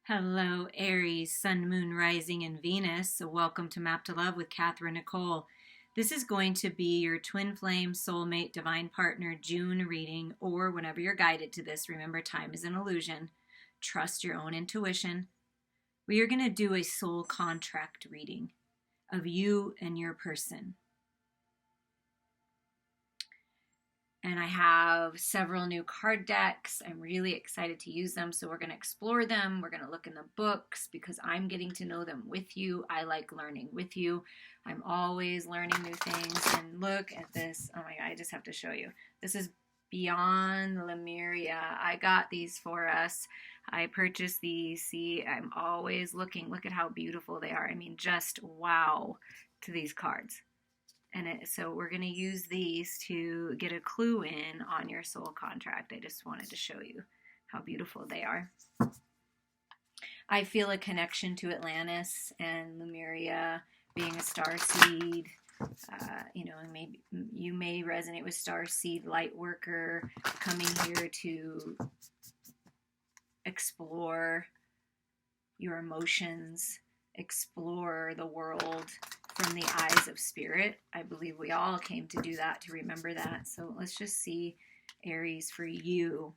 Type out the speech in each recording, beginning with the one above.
Hello, Aries, Sun, Moon, Rising, and Venus. So welcome to Map to Love with Katherine Nichole. This is going to be your twin flame, soulmate, divine partner, June reading, or whenever you're guided to this. Remember, time is an illusion. Trust your own intuition. We are going to do a soul contract reading of you and your person. And I have several new card decks. I'm really excited to use them. So we're going to explore them. We're going to look in the books because I'm getting to know them with you. I like learning with you. I'm always learning new things. And look at this. Oh my God, I just have to show you. This is Beyond Lemuria. I got these for us. I purchased these. See, I'm always looking. Look at how beautiful they are. I mean, just wow to these cards. So we're going to use these to get a clue in on your soul contract. I just wanted to show you how beautiful they are. I feel a connection to Atlantis and Lemuria being a starseed. Maybe you may resonate with starseed, light worker, coming here to explore your emotions, explore the world from the eyes of spirit. I believe we all came to do that, to remember that. So let's just see, Aries, for you.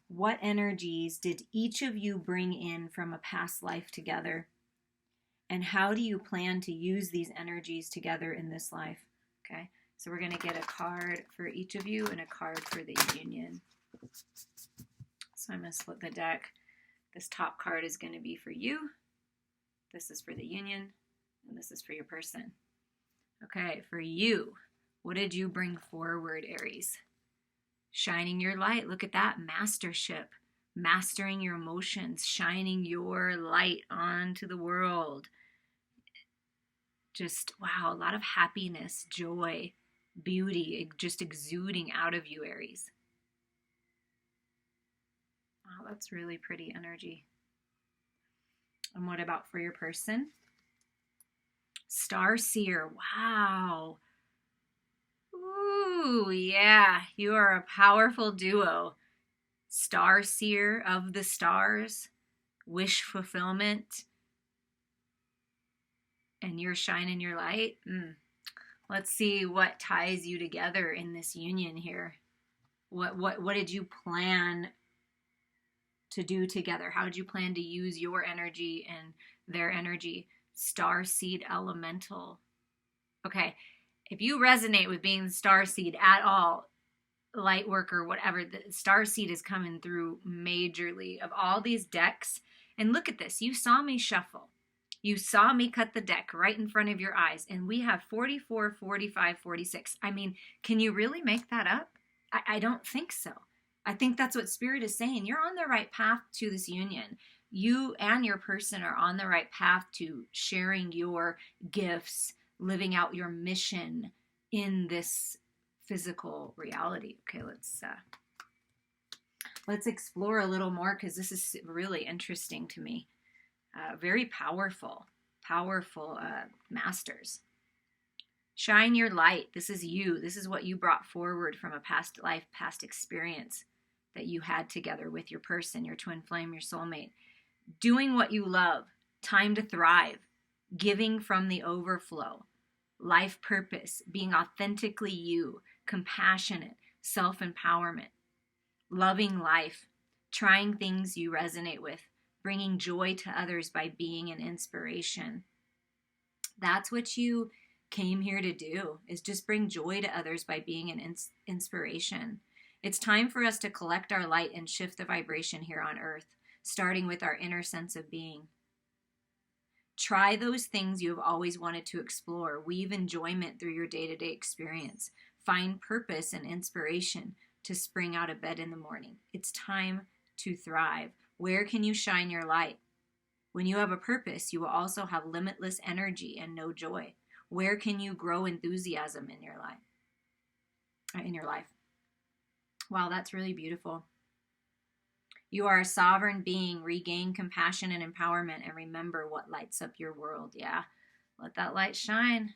What energies did each of you bring in from a past life together? And how do you plan to use these energies together in this life? Okay, so we're going to get a card for each of you and a card for the union. So I'm going to split the deck. This top card is going to be for you. This is for the union, and this is for your person. Okay, for you, what did you bring forward, Aries? Shining your light. Look at that. Mastership. Mastering your emotions. Shining your light onto the world. Just, wow, a lot of happiness, joy, beauty, just exuding out of you, Aries. Wow, that's really pretty energy. And what about for your person? Starseer. Wow. Ooh, yeah. You are a powerful duo. Starseer of the stars. Wish fulfillment. And you're shining your light. Let's see what ties you together in this union here. What did you plan to do together? How did you plan to use your energy and their energy? Starseed elemental. Okay, if you resonate with being the starseed at all, light worker, whatever, the starseed is coming through majorly of all these decks. And look at this. You saw me shuffle. You saw me cut the deck right in front of your eyes. And we have 44, 45, 46. I mean, can you really make that up? I don't think so. I think that's what Spirit is saying. You're on the right path to this union. You and your person are on the right path to sharing your gifts, living out your mission in this physical reality. Okay, let's explore a little more because this is really interesting to me. Very powerful masters. Shine your light. This is you. This is what you brought forward from a past life, past experience that you had together with your person, your twin flame, your soulmate. Doing what you love, time to thrive, giving from the overflow, life purpose, being authentically you, compassionate, self-empowerment, loving life, trying things you resonate with, bringing joy to others by being an inspiration. That's what you came here to do, is just bring joy to others by being an inspiration. It's time for us to collect our light and shift the vibration here on earth, starting with our inner sense of being. Try those things you have always wanted to explore. Weave enjoyment through your day-to-day experience. Find purpose and inspiration to spring out of bed in the morning. It's time to thrive. Where can you shine your light? When you have a purpose, you will also have limitless energy and no joy. Where can you grow enthusiasm in your life? Wow, that's really beautiful. You are a sovereign being. Regain compassion and empowerment and remember what lights up your world. Yeah, let that light shine.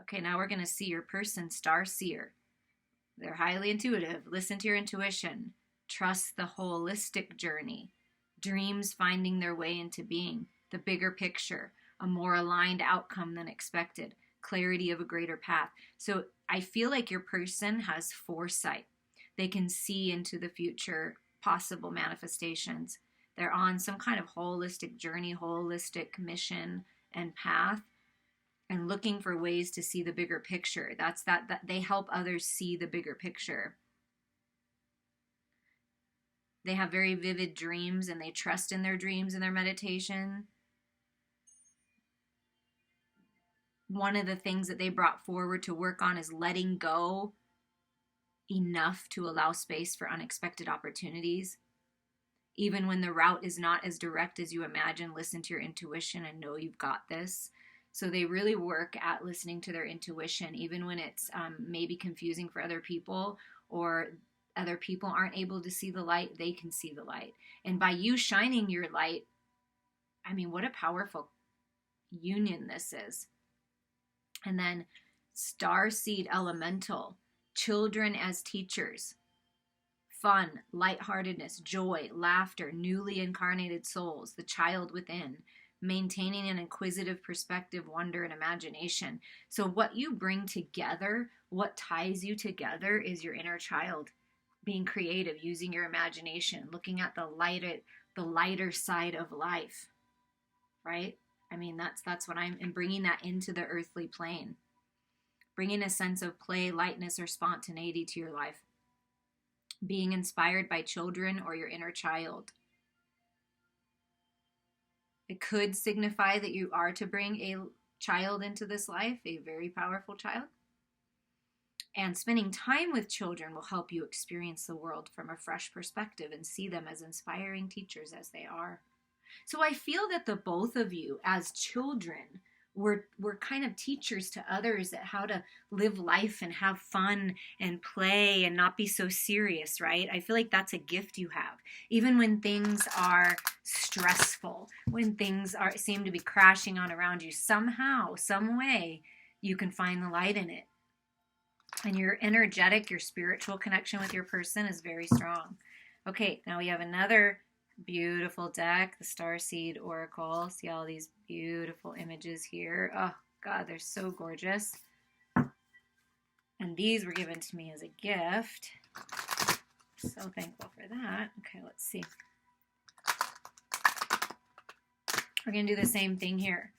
Okay, now we're going to see your person, Starseer. They're highly intuitive. Listen to your intuition. Trust the holistic journey. Dreams finding their way into being. The bigger picture. A more aligned outcome than expected. Clarity of a greater path. So I feel like your person has foresight. They can see into the future possible manifestations. They're on some kind of holistic journey, holistic mission and path, and looking for ways to see the bigger picture. That's that they help others see the bigger picture. They have very vivid dreams, and they trust in their dreams and their meditation. One of the things that they brought forward to work on is letting go enough to allow space for unexpected opportunities. Even when the route is not as direct as you imagine, listen to your intuition and know you've got this. So they really work at listening to their intuition, even when it's maybe confusing for other people, or other people aren't able to see the light, they can see the light. And by you shining your light, I mean, what a powerful union this is. And then Starseed Elemental, children as teachers. Fun, lightheartedness, joy, laughter, newly incarnated souls, the child within, maintaining an inquisitive perspective, wonder, and imagination. So what you bring together, what ties you together, is your inner child. Being creative, using your imagination, looking at the lighter side of life, right? I mean, that's what I'm bringing that into the earthly plane. Bringing a sense of play, lightness, or spontaneity to your life. Being inspired by children or your inner child. It could signify that you are to bring a child into this life, a very powerful child. And spending time with children will help you experience the world from a fresh perspective and see them as inspiring teachers as they are. So I feel that the both of you as children were kind of teachers to others at how to live life and have fun and play and not be so serious, right? I feel like that's a gift you have. Even when things are stressful, when things seem to be crashing on around you, somehow, some way, you can find the light in it. And your energetic, your spiritual connection with your person is very strong. Okay, now we have another beautiful deck, the Starseed Oracle. See all these beautiful images here. Oh, God, they're so gorgeous. And these were given to me as a gift. So thankful for that. Okay, let's see. We're going to do the same thing here.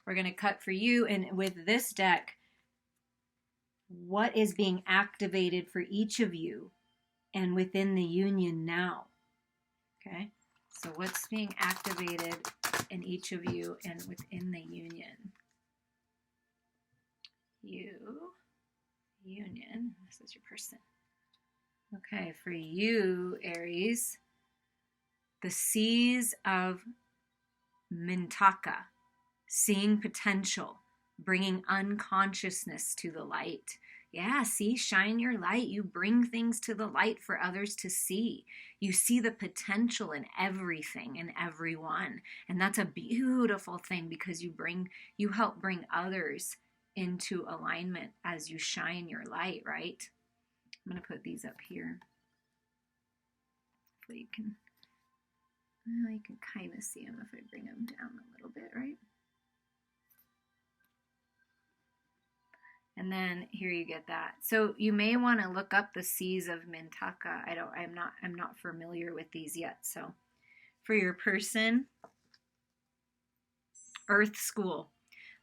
We're going to cut for you. And with this deck, what is being activated for each of you and within the union now? Okay, so what's being activated in each of you and within the union? Union, this is your person. Okay, for you, Aries, the seas of Mintaka, seeing potential, bringing unconsciousness to the light. Yeah, see, shine your light. You bring things to the light for others to see. You see the potential in everything and everyone. And that's a beautiful thing because you help bring others into alignment as you shine your light, right? I'm going to put these up here. So you can kind of see them if I bring them down a little bit, right? And then here you get that. So you may want to look up the seas of Mintaka. I'm not familiar with these yet. So for your person, Earth School,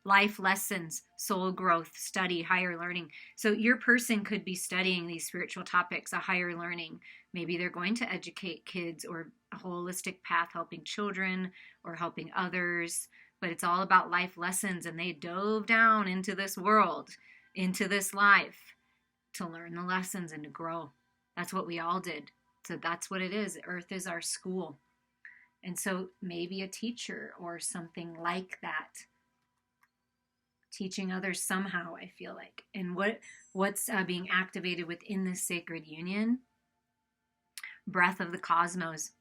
life lessons, soul growth, study, higher learning. So your person could be studying these spiritual topics, a higher learning. Maybe they're going to educate kids, or a holistic path, helping children or helping others. But it's all about life lessons, and they dove down into this world, into this life, to learn the lessons and to grow. That's what we all did. So that's what it is. Earth is our school. And so maybe a teacher or something like that, teaching others somehow, I feel like. And what's being activated within this sacred union? Breath of the cosmos.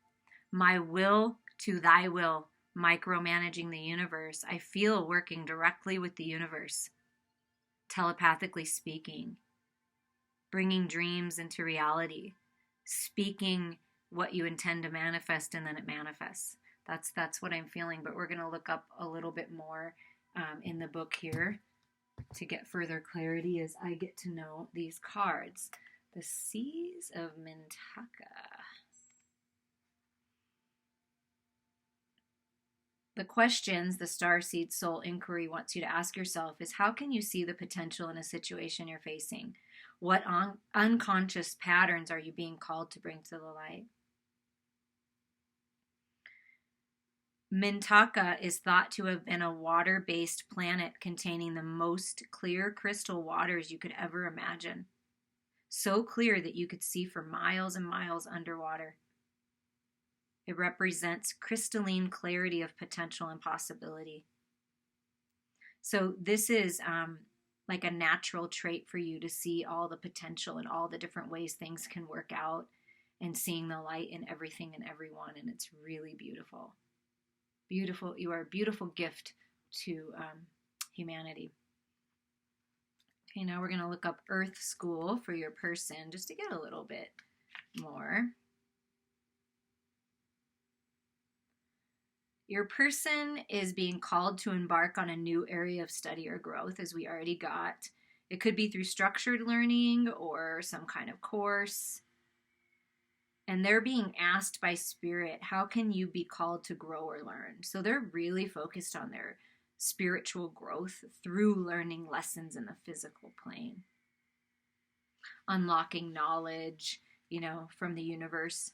My will to thy will, micromanaging the universe. I feel working directly with the universe, telepathically speaking, bringing dreams into reality, speaking what you intend to manifest, and then it manifests. That's what I'm feeling, but we're going to look up a little bit more in the book here to get further clarity as I get to know these cards. The Seas of Mintaka. The questions the Starseed Soul Inquiry wants you to ask yourself is, how can you see the potential in a situation you're facing? What unconscious patterns are you being called to bring to the light? Mintaka is thought to have been a water-based planet containing the most clear crystal waters you could ever imagine. So clear that you could see for miles and miles underwater. It represents crystalline clarity of potential and possibility. So this is like a natural trait for you to see all the potential and all the different ways things can work out, and seeing the light in everything and everyone. And it's really beautiful. Beautiful. You are a beautiful gift to humanity. Okay, now we're going to look up Earth School for your person just to get a little bit more. Your person is being called to embark on a new area of study or growth, as we already got. It could be through structured learning or some kind of course. And they're being asked by Spirit, how can you be called to grow or learn? So they're really focused on their spiritual growth through learning lessons in the physical plane. Unlocking knowledge, from the universe.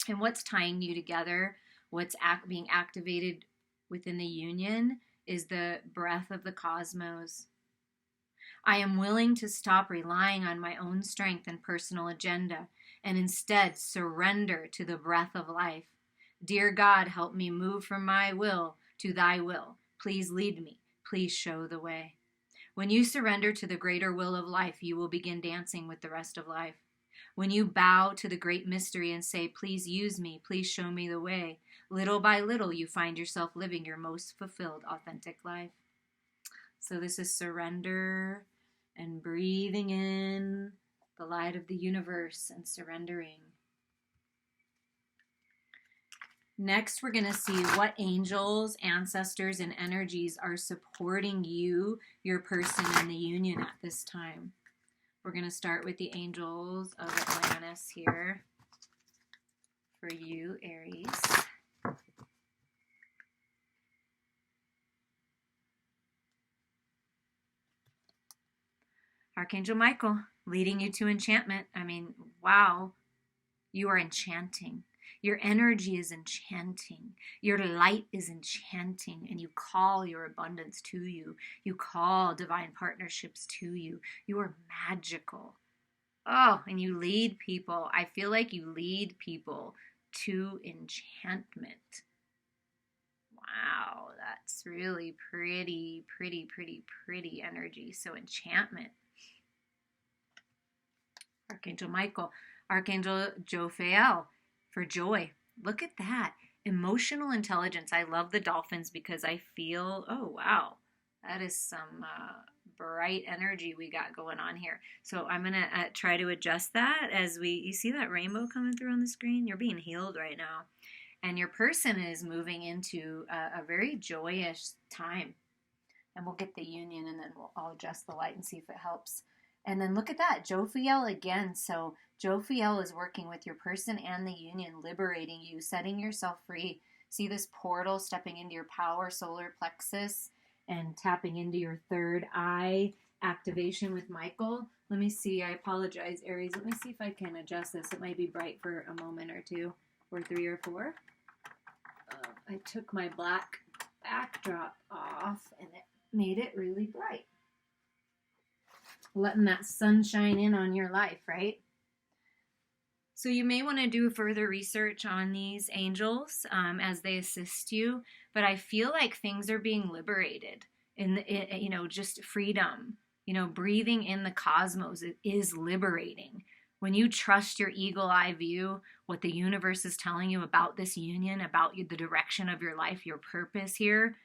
And what's tying you together, what's being activated within the union, is the breath of the cosmos. I am willing to stop relying on my own strength and personal agenda and instead surrender to the breath of life. Dear God, help me move from my will to thy will. Please lead me. Please show the way. When you surrender to the greater will of life, you will begin dancing with the rest of life. When you bow to the great mystery and say, please use me, please show me the way, little by little you find yourself living your most fulfilled, authentic life. So this is surrender and breathing in the light of the universe and surrendering. Next, we're going to see what angels, ancestors, and energies are supporting you, your person, and the union at this time. We're going to start with the angels of Atlantis here for you, Aries. Archangel Michael, leading you to enchantment. Wow, you are enchanting. Your energy is enchanting. Your light is enchanting, and you call your abundance to you. You call divine partnerships to you. You are magical. Oh, and you lead people. I feel like you lead people to enchantment. Wow, that's really pretty energy. So enchantment. Archangel Michael. Archangel Jophiel for joy. Look at that. Emotional intelligence. I love the dolphins because I feel, oh, wow, that is some bright energy we got going on here. So I'm going to try to adjust that as you see that rainbow coming through on the screen? You're being healed right now. And your person is moving into a very joyous time. And we'll get the union, and then I'll adjust the light and see if it helps. And then look at that, Jophiel again. So Jophiel is working with your person and the union, liberating you, setting yourself free. See this portal stepping into your power, solar plexus, and tapping into your third eye activation with Michael. Let me see. I apologize, Aries. Let me see if I can adjust this. It might be bright for a moment or two, or 3 or 4. I took my black backdrop off, and it made it really bright. Letting that sunshine in on your life, right? So you may want to do further research on these angels as they assist you, but I feel like things are being liberated in just freedom. Breathing in the cosmos is liberating. When you trust your eagle eye view, what the universe is telling you about this union, about the direction of your life, your purpose here,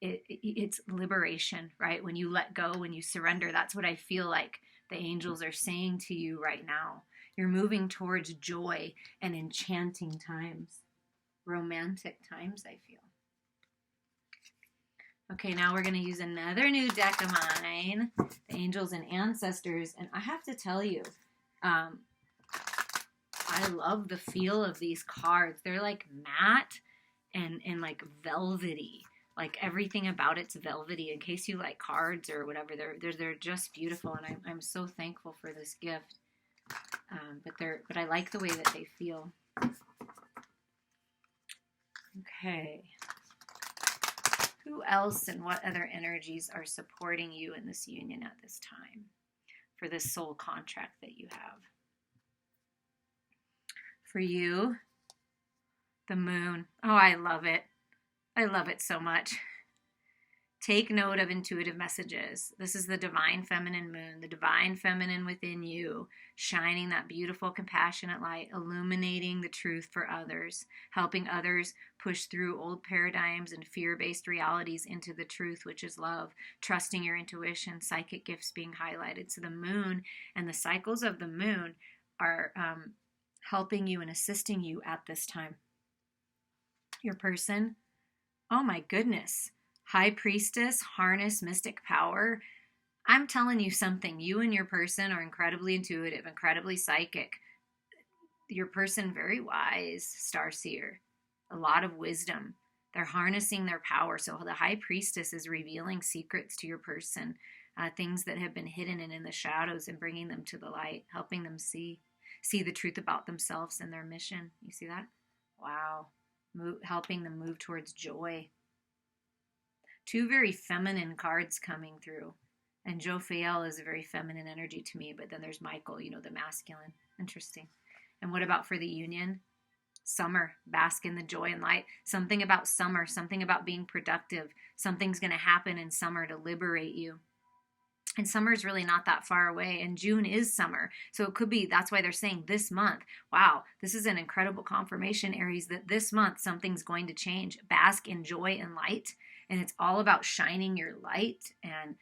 it's liberation, right? When you let go, when you surrender, that's what I feel like the angels are saying to you right now. You're moving towards joy and enchanting times, romantic times, I feel. Okay, now we're going to use another new deck of mine, the Angels and Ancestors. And I have to tell you, I love the feel of these cards. They're like matte and like velvety. Like everything about it's velvety. In case you like cards or whatever, they're just beautiful. And I'm so thankful for this gift. But I like the way that they feel. Okay. Who else and what other energies are supporting you in this union at this time for this soul contract that you have? For you, the moon. Oh, I love it. I love it so much. Take note of intuitive messages. This is the divine feminine moon, the divine feminine within you, shining that beautiful, compassionate light, illuminating the truth for others, helping others push through old paradigms and fear-based realities into the truth, which is love, trusting your intuition, psychic gifts being highlighted. So the moon and the cycles of the moon are helping you and assisting you at this time. Your person, oh my goodness. High Priestess, harness mystic power. I'm telling you something. You and your person are incredibly intuitive, incredibly psychic. Your person, very wise, Starseer. A lot of wisdom. They're harnessing their power. So the High Priestess is revealing secrets to your person, things that have been hidden and in the shadows, and bringing them to the light, helping them see the truth about themselves and their mission. You see that? Wow. Helping them move towards joy. Two very feminine cards coming through. And Jophiel is a very feminine energy to me, but then there's Michael, the masculine. Interesting. And what about for the union? Summer, bask in the joy and light. Something about summer, something about being productive. Something's going to happen in summer to liberate you. And summer is really not that far away, and June is summer. So it could be, that's why they're saying this month. Wow, this is an incredible confirmation, Aries, that this month something's going to change. Bask in joy and light. And it's all about shining your light, and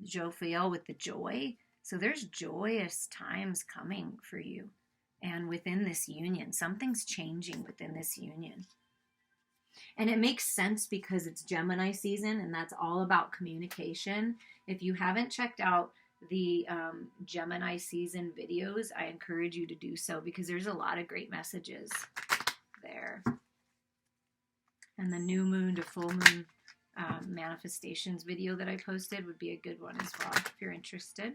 Jophiel with the joy. So there's joyous times coming for you. And within this union, something's changing within this union. And it makes sense because it's Gemini season, and that's all about communication. If you haven't checked out the Gemini season videos, I encourage you to do so because there's a lot of great messages there. And the new moon to full moon manifestations video that I posted would be a good one as well if you're interested.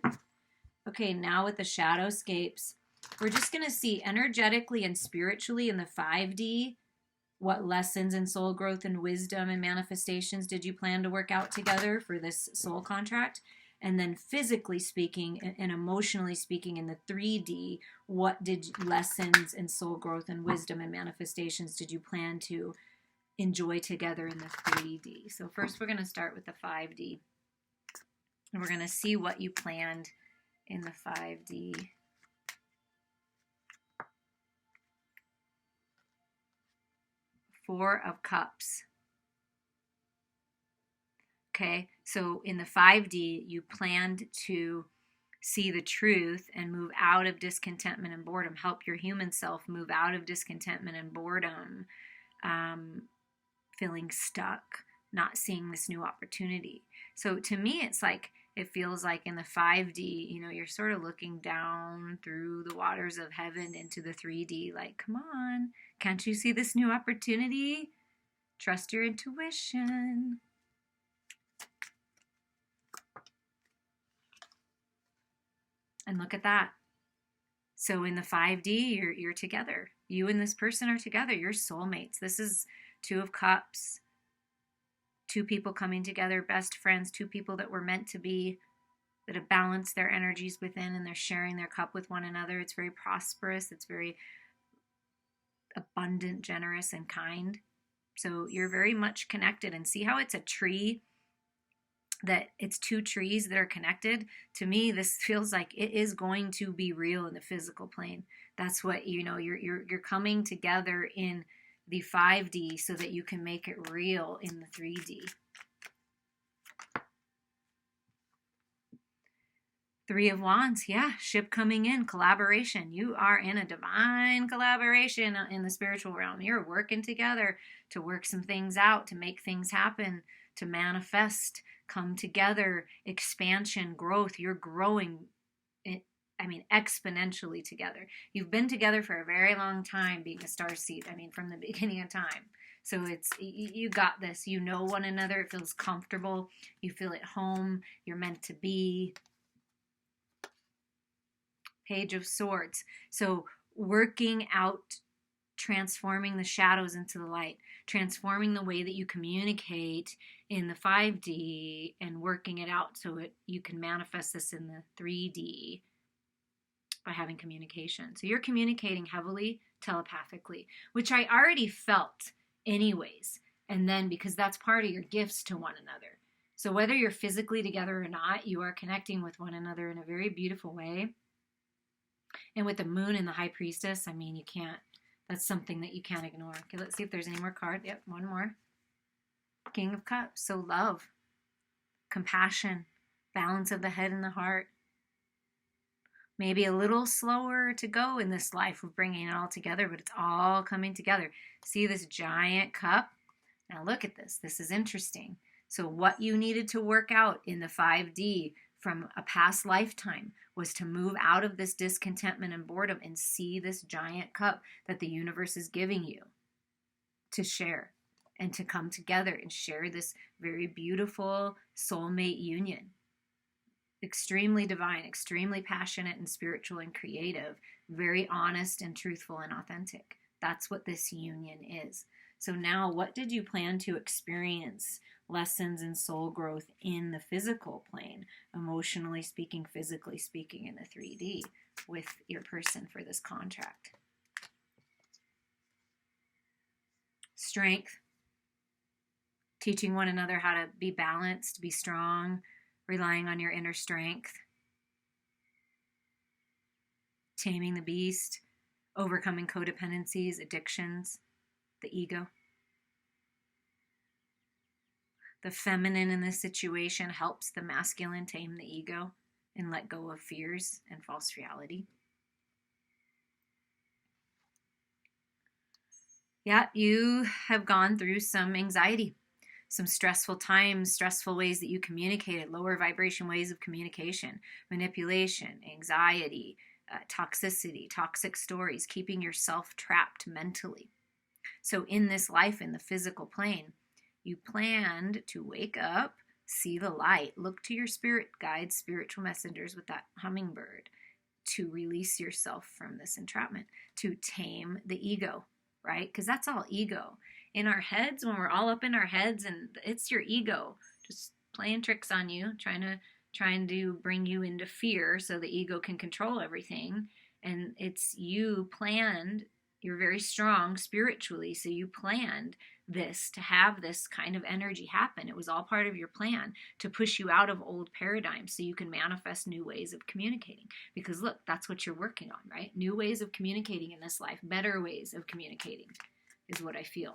Okay, now with the shadowscapes, we're just going to see energetically and spiritually in the 5D, what lessons in soul growth and wisdom and manifestations did you plan to work out together for this soul contract? And then physically speaking and emotionally speaking in the 3D, what did lessons in soul growth and wisdom and manifestations did you plan to enjoy together in the 3D? So first we're going to start with the 5D. And we're going to see what you planned in the 5D. Four of Cups. Okay, so in the 5D, you planned to see the truth and move out of discontentment and boredom. Help your human self move out of discontentment and boredom. Feeling stuck, not seeing this new opportunity. So to me, it's like, it feels like in the 5D, you're sort of looking down through the waters of heaven into the 3D, like, come on, can't you see this new opportunity? Trust your intuition. And look at that. So in the 5D, you're together. You and this person are together. You're soulmates. This is Two of Cups. Two people coming together, best friends, two people that were meant to be, that have balanced their energies within, and they're sharing their cup with one another. It's very prosperous. It's very abundant, generous, and kind. So you're very much connected. And see how it's a tree, that it's two trees that are connected? To me, this feels like it is going to be real in the physical plane. That's what, you're coming together in the 5D so that you can make it real in the 3D. Three of Wands, yeah, ship coming in, collaboration. You are in a divine collaboration in the spiritual realm. You're working together to work some things out, to make things happen, to manifest, come together, expansion, growth. You're growing, exponentially together. You've been together for a very long time being a starseed. From the beginning of time. So you got this. You know one another. It feels comfortable. You feel at home. You're meant to be. Page of Swords. So working out, transforming the shadows into the light, transforming the way that you communicate in the 5D and working it out so you can manifest this in the 3D by having communication. So you're communicating heavily telepathically, which I already felt anyways. And then because that's part of your gifts to one another. So whether you're physically together or not, you are connecting with one another in a very beautiful way. And with the moon and the high priestess, you can't, that's something that you can't ignore. Okay, let's see if there's any more cards. Yep, one more. King of Cups. So love, compassion, balance of the head and the heart. Maybe a little slower to go in this life of bringing it all together, but it's all coming together. See this giant cup? Now look at this. This is interesting. So what you needed to work out in the 5D from a past lifetime was to move out of this discontentment and boredom and see this giant cup that the universe is giving you to share and to come together and share this very beautiful soulmate union. Extremely divine, extremely passionate and spiritual and creative, very honest and truthful and authentic. That's what this union is. So now what did you plan to experience? Lessons in soul growth in the physical plane, emotionally speaking, physically speaking in the 3D with your person for this contract. Strength, teaching one another how to be balanced, be strong, relying on your inner strength. Taming the beast, overcoming codependencies, addictions, the ego. The feminine in this situation helps the masculine tame the ego and let go of fears and false reality. Yeah, you have gone through some anxiety, some stressful times, stressful ways that you communicated, lower vibration ways of communication, manipulation, anxiety, toxicity, toxic stories, keeping yourself trapped mentally. So in this life, in the physical plane, you planned to wake up, see the light, look to your spirit guides, spiritual messengers with that hummingbird to release yourself from this entrapment, to tame the ego, right? Because that's all ego. In our heads, when we're all up in our heads, and it's your ego just playing tricks on you, trying to bring you into fear so the ego can control everything. And it's you planned, you're very strong spiritually, so you planned this to have this kind of energy happen. It was all part of your plan to push you out of old paradigms so you can manifest new ways of communicating. Because look, that's what you're working on, right? New ways of communicating in this life, better ways of communicating is what I feel.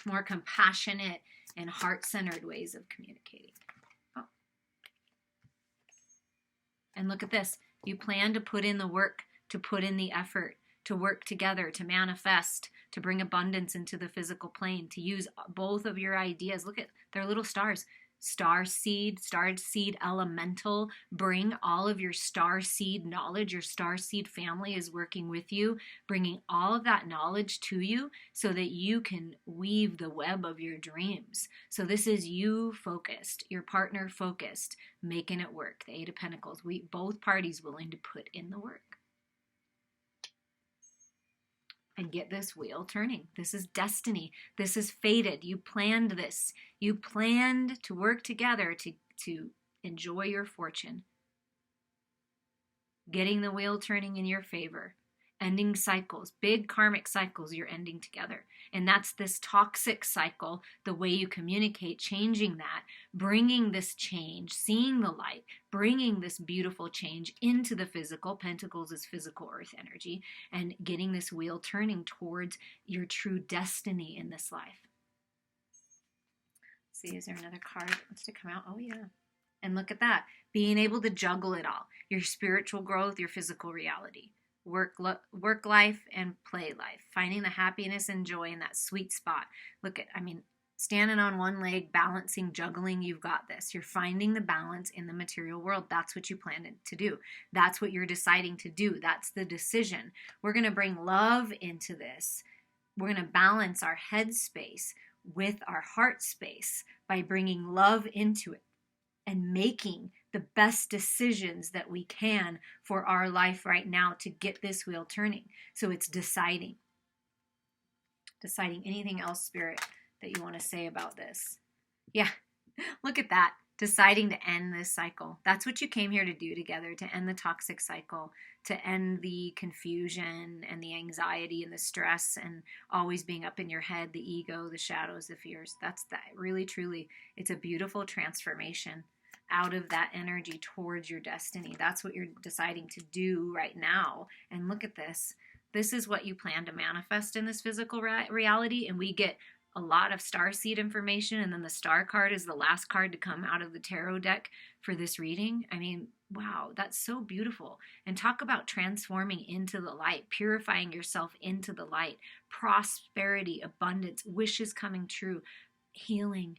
More compassionate and heart-centered ways of communicating. Oh. And look at this. You plan to put in the work, to put in the effort, to work together, to manifest, to bring abundance into the physical plane, to use both of your ideas. Look at their little stars. Starseed elemental. Bring all of your starseed knowledge. Your starseed family is working with you, bringing all of that knowledge to you so that you can weave the web of your dreams. So this is you focused, your partner focused, making it work. The Eight of Pentacles. Both parties willing to put in the work. And get this wheel turning. This is destiny. This is fated. You planned this. You planned to work together to enjoy your fortune. Getting the wheel turning in your favor. Ending cycles, big karmic cycles you're ending together. And that's this toxic cycle, the way you communicate, changing that, bringing this change, seeing the light, bringing this beautiful change into the physical. Pentacles is physical earth energy, and getting this wheel turning towards your true destiny in this life. Let's see, is there another card that wants to come out? Oh, yeah. And look at that, being able to juggle it all, your spiritual growth, your physical reality, work life and play life, finding the happiness and joy in that sweet spot. Look at, I mean, standing on one leg, balancing, juggling, you've got this. You're finding the balance in the material world. That's what you planned to do. That's what you're deciding to do. That's the decision. We're going to bring love into this. We're going to balance our head space with our heart space by bringing love into it and making the best decisions that we can for our life right now to get this wheel turning. So it's deciding. Deciding. Anything else, Spirit, that you want to say about this? Yeah, look at that. Deciding to end this cycle. That's what you came here to do together, to end the toxic cycle, to end the confusion and the anxiety and the stress and always being up in your head, the ego, the shadows, the fears. That's that. Really, truly, it's a beautiful transformation out of that energy towards your destiny. That's what you're deciding to do right now. And look at this. This is what you plan to manifest in this physical reality. And we get a lot of starseed information, and then the star card is the last card to come out of the tarot deck for this reading. I mean, wow, that's so beautiful. And talk about transforming into the light, purifying yourself into the light, prosperity, abundance, wishes coming true, healing.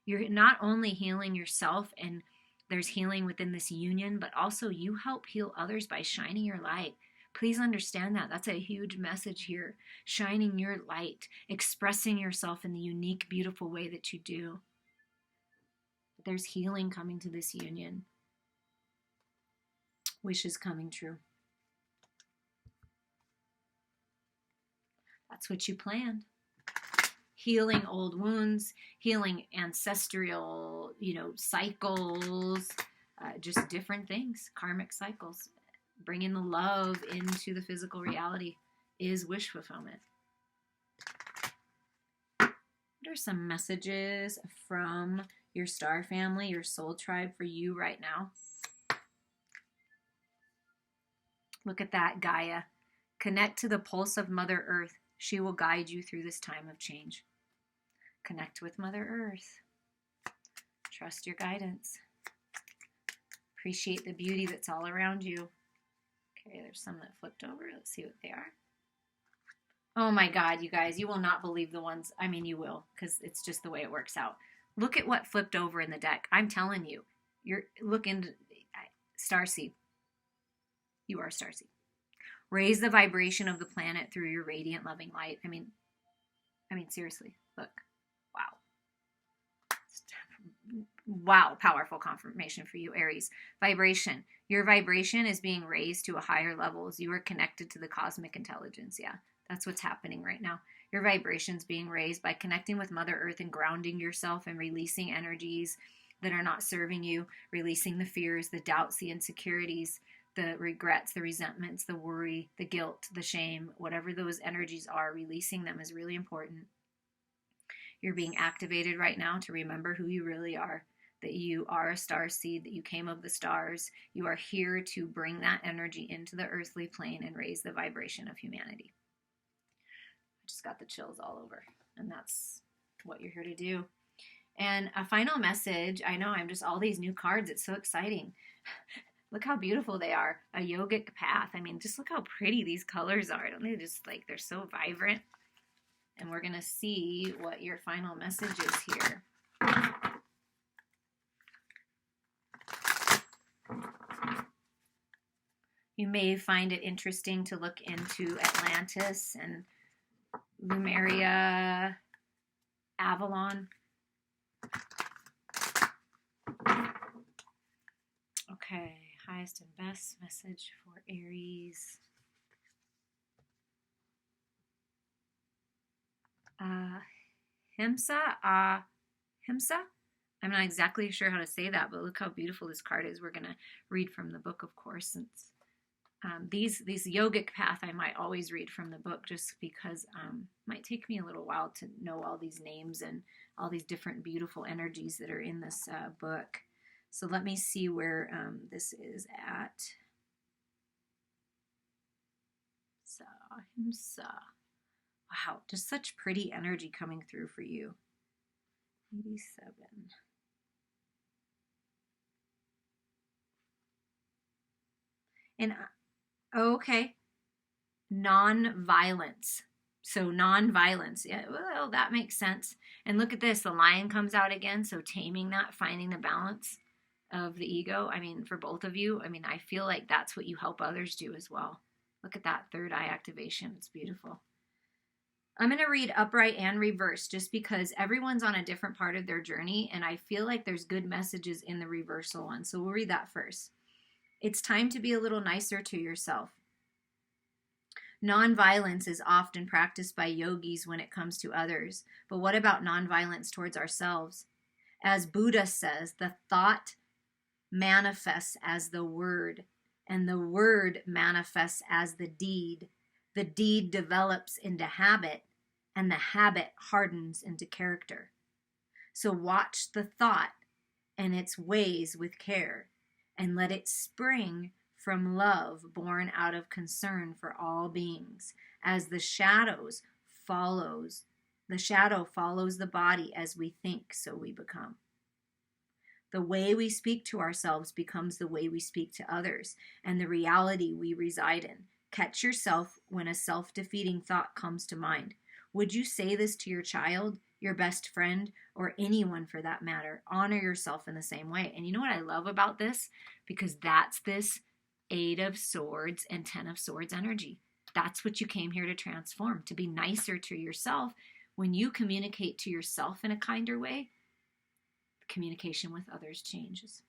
You're not only healing yourself, and there's healing within this union, but also you help heal others by shining your light. Please understand that. That's a huge message here. Shining your light, expressing yourself in the unique, beautiful way that you do. There's healing coming to this union. Wishes coming true. That's what you planned. Healing old wounds, healing ancestral, cycles, just different things, karmic cycles. Bringing the love into the physical reality is wish fulfillment. What are some messages from your star family, your soul tribe for you right now? Look at that, Gaia. Connect to the pulse of Mother Earth. She will guide you through this time of change. Connect with Mother Earth. Trust your guidance. Appreciate the beauty that's all around you. Okay, there's some that flipped over. Let's see what they are. Oh my God, you guys, you will not believe the ones. I mean, you will, because it's just the way it works out. Look at what flipped over in the deck. I'm telling you, you're looking, Starseed. You are Starseed. Raise the vibration of the planet through your radiant, loving light. I mean, seriously, look. Wow, powerful confirmation for you, Aries. Vibration. Your vibration is being raised to a higher level as you are connected to the cosmic intelligence. Yeah, that's what's happening right now. Your vibration's being raised by connecting with Mother Earth and grounding yourself and releasing energies that are not serving you, releasing the fears, the doubts, the insecurities, the regrets, the resentments, the worry, the guilt, the shame, whatever those energies are, releasing them is really important. You're being activated right now to remember who you really are, that you are a star seed, that you came of the stars. You are here to bring that energy into the earthly plane and raise the vibration of humanity. I just got the chills all over, and that's what you're here to do. And a final message. I know I'm just all these new cards. It's so exciting. Look how beautiful they are. A yogic path. I mean, just look how pretty these colors are. Don't they just they're so vibrant? And we're going to see what your final message is here. You may find it interesting to look into Atlantis and Lemuria, Avalon. Okay, highest and best message for Aries. Himsa? I'm not exactly sure how to say that, but look how beautiful this card is. We're going to read from the book, of course, since these yogic path I might always read from the book, just because it might take me a little while to know all these names and all these different beautiful energies that are in this book. So let me see where this is at. Himsa. Wow, just such pretty energy coming through for you. 87. And, okay, non-violence. So non-violence, yeah, well, that makes sense. And look at this, the lion comes out again. So taming that, finding the balance of the ego. I mean, for both of you, I mean, I feel like that's what you help others do as well. Look at that third eye activation. It's beautiful. I'm going to read upright and reverse just because everyone's on a different part of their journey, and I feel like there's good messages in the reversal one. So we'll read that first. It's time to be a little nicer to yourself. Nonviolence is often practiced by yogis when it comes to others, but what about nonviolence towards ourselves? As Buddha says, the thought manifests as the word, and the word manifests as the deed. The deed develops into habit, and the habit hardens into character. So watch the thought and its ways with care, and let it spring from love born out of concern for all beings, as the shadow follows the body. As we think, so we become. The way we speak to ourselves becomes the way we speak to others, and the reality we reside in. Catch yourself when a self-defeating thought comes to mind. Would you say this to your child, your best friend, or anyone for that matter? Honor yourself in the same way. And you know what I love about this? Because that's this 8 of Swords and 10 of Swords energy. That's what you came here to transform, to be nicer to yourself. When you communicate to yourself in a kinder way, communication with others changes.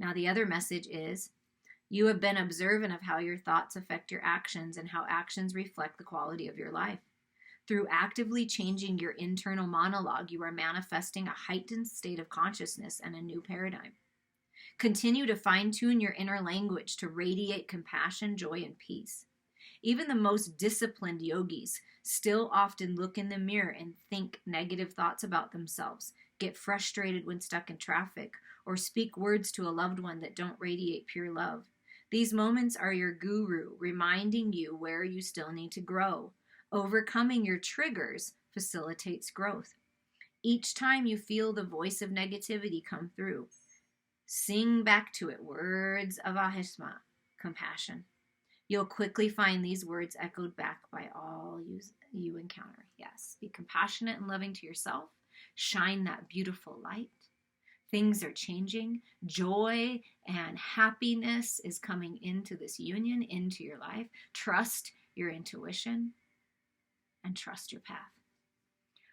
Now, the other message is, you have been observant of how your thoughts affect your actions and how actions reflect the quality of your life. Through actively changing your internal monologue, you are manifesting a heightened state of consciousness and a new paradigm. Continue to fine-tune your inner language to radiate compassion, joy, and peace. Even the most disciplined yogis still often look in the mirror and think negative thoughts about themselves, get frustrated when stuck in traffic, or speak words to a loved one that don't radiate pure love. These moments are your guru, reminding you where you still need to grow. Overcoming your triggers facilitates growth. Each time you feel the voice of negativity come through, sing back to it words of ahisma, compassion. You'll quickly find these words echoed back by all you encounter. Yes, be compassionate and loving to yourself. Shine that beautiful light. Things are changing. Joy and happiness is coming into this union, into your life. Trust your intuition and trust your path.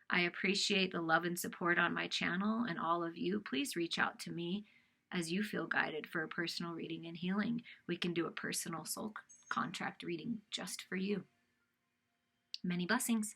I appreciate the love and support on my channel, and all of you, please reach out to me as you feel guided for a personal reading and healing. We can do a personal soul contract reading just for you. Many blessings.